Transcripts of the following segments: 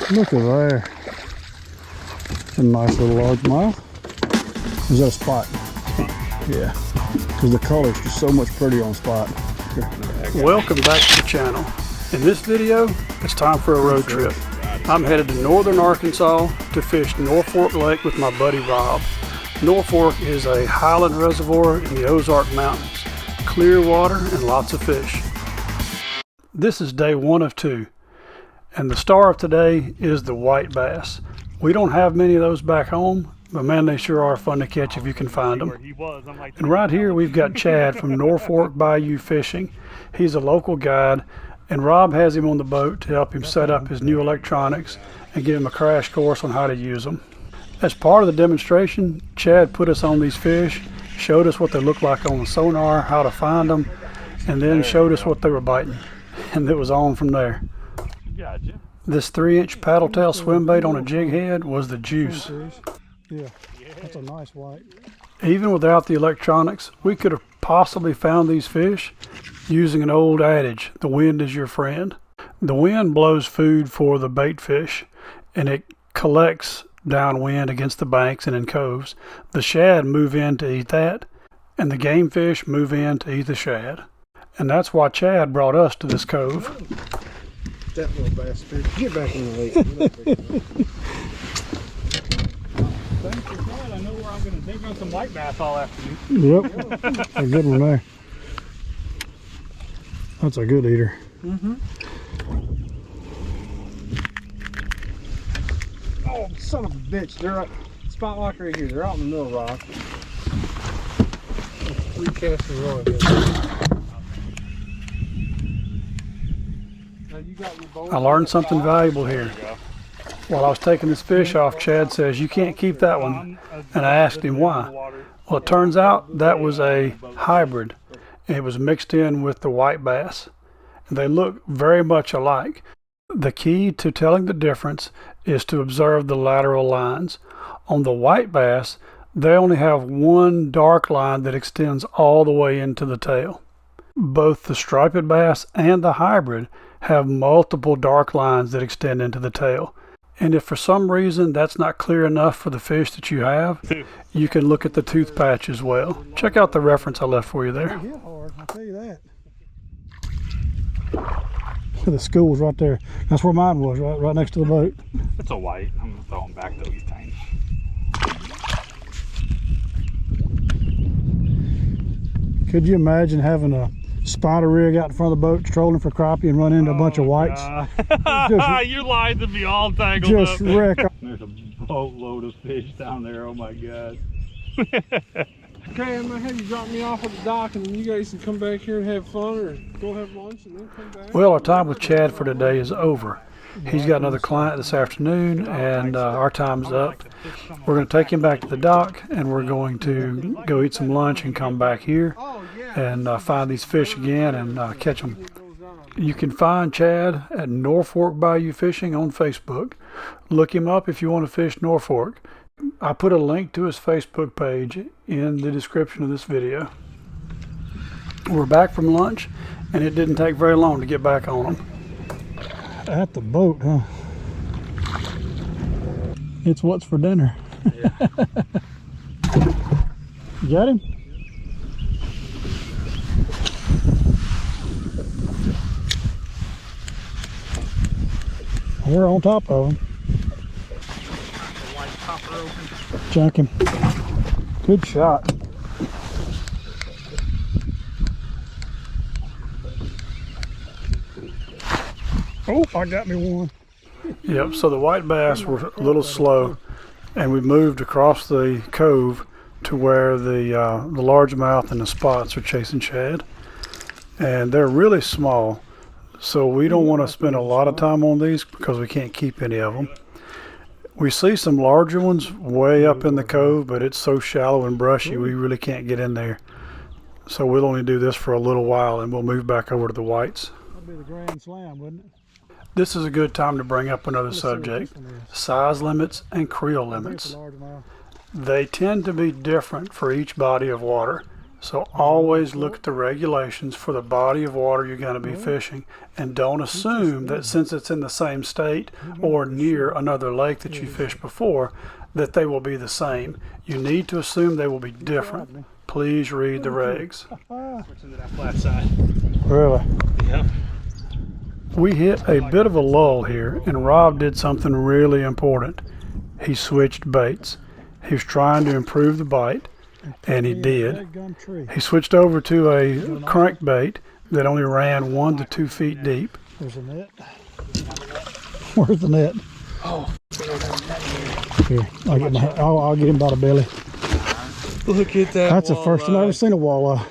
Look at there. It's a nice little largemouth. Is that a spot? Yeah. Because the color's just so much prettier on spot. Welcome back to the channel. In this video, it's time for a road trip. I'm headed to northern Arkansas to fish Norfork Lake with my buddy Rob. Norfork is a highland reservoir in the Ozark Mountains. Clear water and lots of fish. This is day 1 of 2. And the star of today is the white bass. We don't have many of those back home, but man, they sure are fun to catch if you can find them. And right here we've got Chad from Norfork Bayou Fishing. He's a local guide, and Rob has him on the boat to help him set up his new electronics and give him a crash course on how to use them. As part of the demonstration, Chad put us on these fish, showed us what they look like on the sonar, how to find them, and then showed us what they were biting. And it was on from there. Gotcha. This 3-inch paddle tail swim bait on a jig head was the juice. Yeah, that's a nice white. Even without the electronics, we could have possibly found these fish using an old adage, the wind is your friend. The wind blows food for the bait fish, and it collects downwind against the banks and in coves. The shad move in to eat that, and the game fish move in to eat the shad. And that's why Chad brought us to this cove. That little bastard. Get back in the lake. Thanks for that. I know where I'm going to dig on some white bass all afternoon. Yep, a good one there. That's a good eater. Oh, son of a bitch. They're right. Spot lock right here. They're out in the middle rock. 3 casts in a row again. I learned something valuable here. While I was taking this fish off, Chad says, "You can't keep that one." And I asked him why. Well, it turns out that was a hybrid. It was mixed in with the white bass. They look very much alike. The key to telling the difference is to observe the lateral lines. On the white bass, they only have one dark line that extends all the way into the tail. Both the striped bass and the hybrid have multiple dark lines that extend into the tail. And if for some reason that's not clear enough for the fish that you have, you can look at the tooth patch as well. Check out the reference I left for you there. They hit hard, I'll tell you that. The school's right there. That's where mine was, right next to the boat. It's a white. I'm going to throw him back though. He's tiny. Could you imagine having a spider rig out in front of the boat trolling for crappie and run into a bunch of whites? You lied to me all tangled Just up. wreck. There's a boatload of fish down there. Oh my God. Okay, I'm gonna have you drop me off at the dock, and then you guys can come back here and have fun, or go have lunch and then come back. Well, our time with Chad for today is over. He's got another client this afternoon, and our time's up. We're going to take him back to the dock, and we're going to go eat some lunch and come back here and find these fish again and catch them. You can find Chad at Norfork Bayou Fishing on Facebook. Look him up if you want to fish Norfork. I put a link to his Facebook page in the description of this video. We're back from lunch, and it didn't take very long to get back on them. At the boat, huh? It's what's for dinner. Yeah. You got him? We're on top of him. Jack him. Good shot. Oh, I got me one. Yep, so the white bass were a little slow, and we moved across the cove to where the largemouth and the spots are chasing shad. And they're really small, so we don't want to spend a lot of time on these because we can't keep any of them. We see some larger ones way up in the cove, but it's so shallow and brushy we really can't get in there. So we'll only do this for a little while, and we'll move back over to the whites. That'd be the grand slam, wouldn't it? This is a good time to bring up another subject, size limits and creel limits. They tend to be different for each body of water. So always look at the regulations for the body of water you're going to be fishing, and don't assume that since it's in the same state or near another lake that you fished before that they will be the same. You need to assume they will be different. Please read the regs. Switching to that flat side. Really? Yep. We hit a bit of a lull here, and Rob did something really important. He switched baits. He was trying to improve the bite, and he did. He switched over to a crankbait that only ran 1 to 2 feet deep. There's a net. Where's the net? Oh. Here, I'll get him by the belly. Look at that. That's the first time I've ever seen a walleye.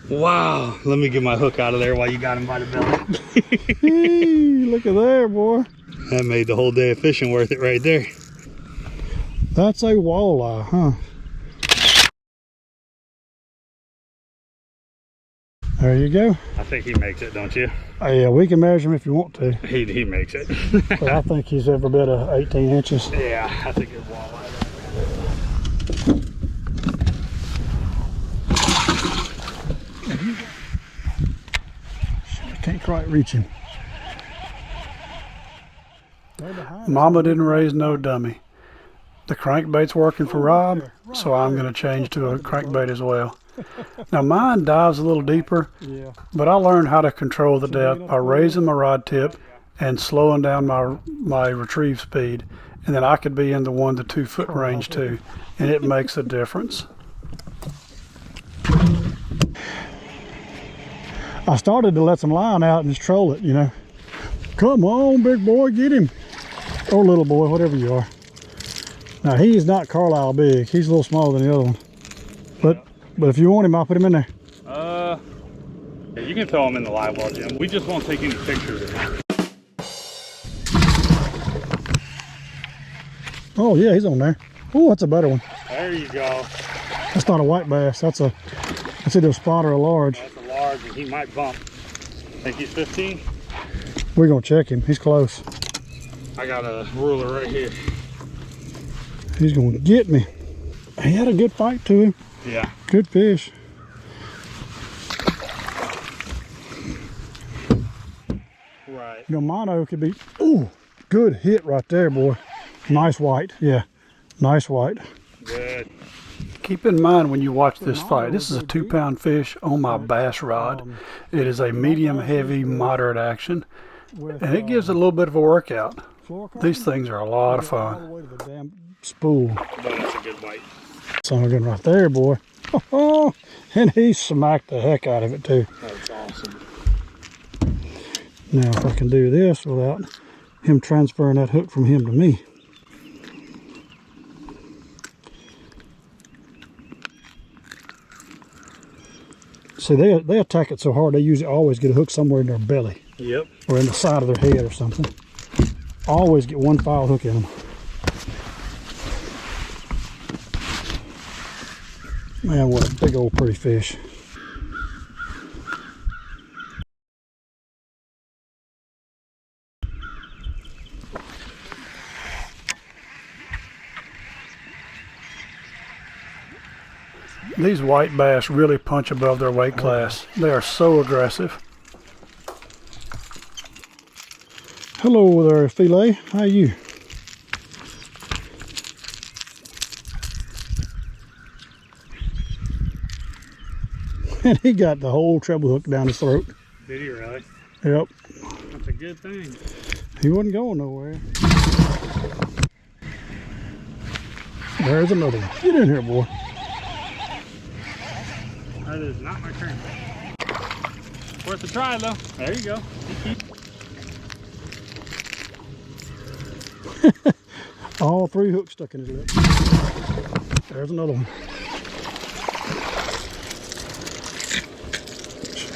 Wow. Let me get my hook out of there while you got him by the belly. Hey, look at there, boy. That made the whole day of fishing worth it right there. That's a walleye, huh? There you go. I think he makes it, don't you? Yeah, we can measure him if you want to. He makes it. But I think he's every bit of 18 inches. Yeah, that's a good walleye. I can't quite reach him. Mama didn't raise no dummy. The crankbait's working for Rob, so I'm going to change to a crankbait as well. Now mine dives a little deeper, but I learned how to control the depth by raising my rod tip and slowing down my retrieve speed, and then I could be in the 1 to 2 foot range too, and it makes a difference. I started to let some line out and just troll it, you know. Come on, big boy, get him. Or little boy, whatever you are. Now he is not Carlisle big. He's a little smaller than the other one. But if you want him, I'll put him in there. Yeah, you can throw him in the live well, Jim. We just won't take any pictures of him. Oh yeah, he's on there. Oh, that's a better one. There you go. That's not a white bass. That's either a spot or a large. That's a large, and he might bump. Think he's 15? We're gonna check him. He's close. I got a ruler right here. He's gonna get me. He had a good fight to him. Yeah. Good fish. Right. You know, mono could be. Ooh, good hit right there, boy. Nice white. Yeah, nice white. Good. Keep in mind when you watch this fight, this is a 2-pound fish on my bass rod. It is a medium heavy moderate action, and it gives it a little bit of a workout. These things are a lot of fun. Spool. But that's a good bite. Son of a gun right there, boy. Oh, and he smacked the heck out of it too. That's awesome. Now if I can do this without him transferring that hook from him to me. See, they attack it so hard, they usually always get a hook somewhere in their belly. Yep. Or in the side of their head or something. Always get one foul hook in them. Man, what a big old pretty fish. These white bass really punch above their weight class. They are so aggressive. Hello there, Filet. How are you? And he got the whole treble hook down his throat. Did he really? Yep. That's a good thing. He wasn't going nowhere. There's another one. Get in here, boy. That is not my current. Worth a try though. There you go. All 3 hooks stuck in his lip. There's another one.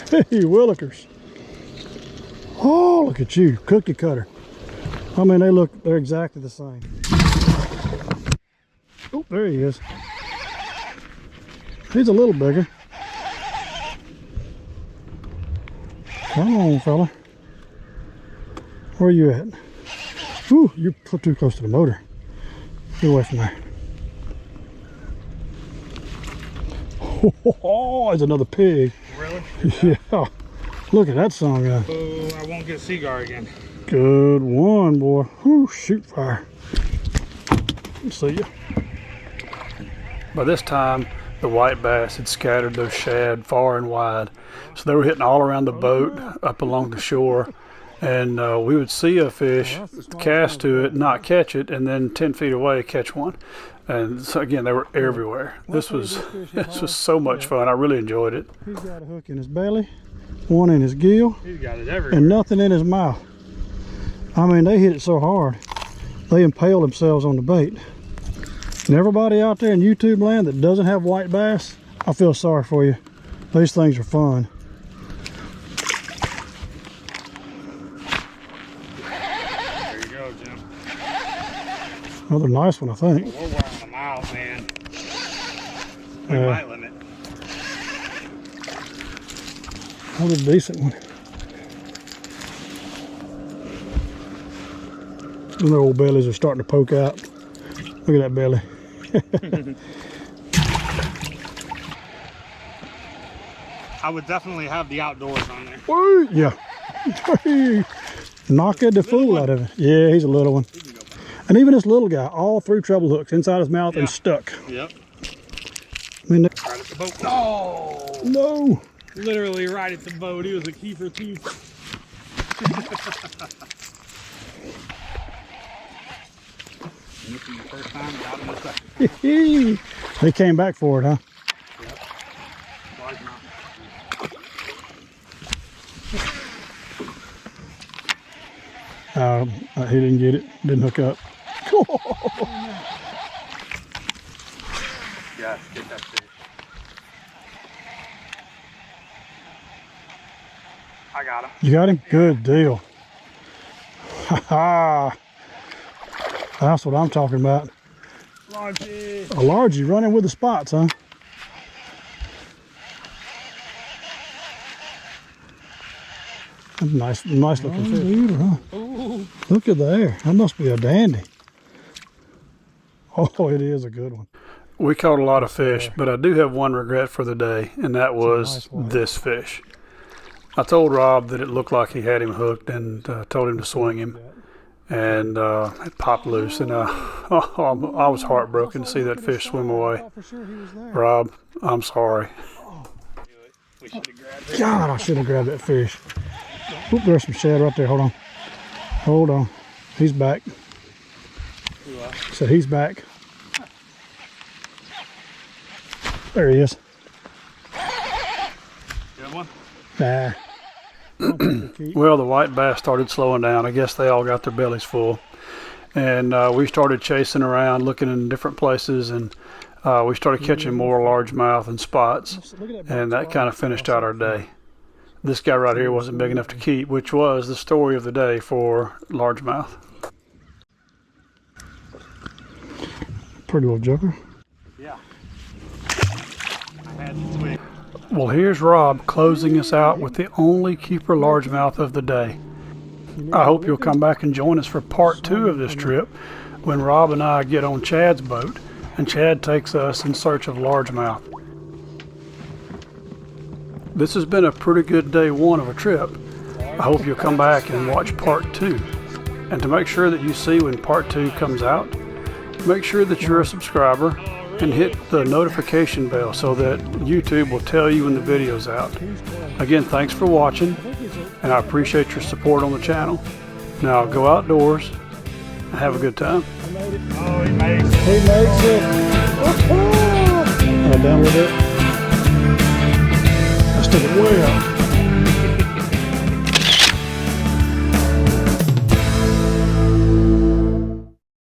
Hey, willikers. Oh, look at you, cookie cutter. I mean, they're exactly the same. Oh, there he is. He's a little bigger. Come on, fella. Where are you at? Ooh, you're too close to the motor. Get away from there. Oh, there's another pig. Really? Yeah. Look at that song guy. Oh, I won't get cigar again. Good one, boy. Whew, shoot fire. See ya. By this time, the white bass had scattered those shad far and wide. So they were hitting all around the boat, up along the shore. And we would see a fish, cast to it, not catch it, and then 10 feet away catch one. And so again, they were everywhere. This was so much fun. I really enjoyed it. He's got a hook in his belly, one in his gill, He's got it everywhere. and nothing in his mouth. I mean, they hit it so hard, they impaled themselves on the bait. And everybody out there in YouTube land that doesn't have white bass, I feel sorry for you. These things are fun. There you go, Jim. Another nice one, I think. We're wearing them out, man. We might limit. Another decent one. And their old bellies are starting to poke out. Look at that belly. I would definitely have the outdoors on there. Woo! Yeah. Knocked the fool out of it. Yeah, he's a little one. And even this little guy, all 3 treble hooks inside his mouth and stuck. Yep. I mean, Right at the boat. No! no. Literally right at the boat. He was a keeper too. This is the first time, got him the second. They came back for it, huh? Yep. Largemouth. He didn't get it. Didn't hook up. Yes, get that fish. I got him. You got him? Good deal. Ha ha. That's what I'm talking about. Largie. A largie running with the spots, huh? Nice looking fish. Huh? Ooh. Look at there. That must be a dandy. Oh, it is a good one. We caught a lot of fish, but I do have one regret for the day, and that was this fish. I told Rob that it looked like he had him hooked and told him to swing him. And it popped loose, and I was heartbroken to see that fish swim away. Rob, I'm sorry. We should have grabbed it. God, I should have grabbed that fish. Oop, there's some shad right there. Hold on. Hold on. He's back. So he's back. There he is. Good one. Nah. Well, the white bass started slowing down. I guess they all got their bellies full. And we started chasing around, looking in different places, and we started catching more largemouth and spots. And that kind of finished out our day. This guy right here wasn't big enough to keep, which was the story of the day for largemouth. Pretty little joker. Yeah. I had to swing. Well, here's Rob closing us out with the only keeper largemouth of the day. I hope you'll come back and join us for part 2 of this trip when Rob and I get on Chad's boat and Chad takes us in search of largemouth. This has been a pretty good day 1 of a trip. I hope you'll come back and watch part 2. And to make sure that you see when part 2 comes out, make sure that you're a subscriber and hit the notification bell so that YouTube will tell you when the video's out. Again, thanks for watching, and I appreciate your support on the channel. Now go outdoors and have a good time. Oh, he makes it. He makes it. Down a little bit. I stick it way out.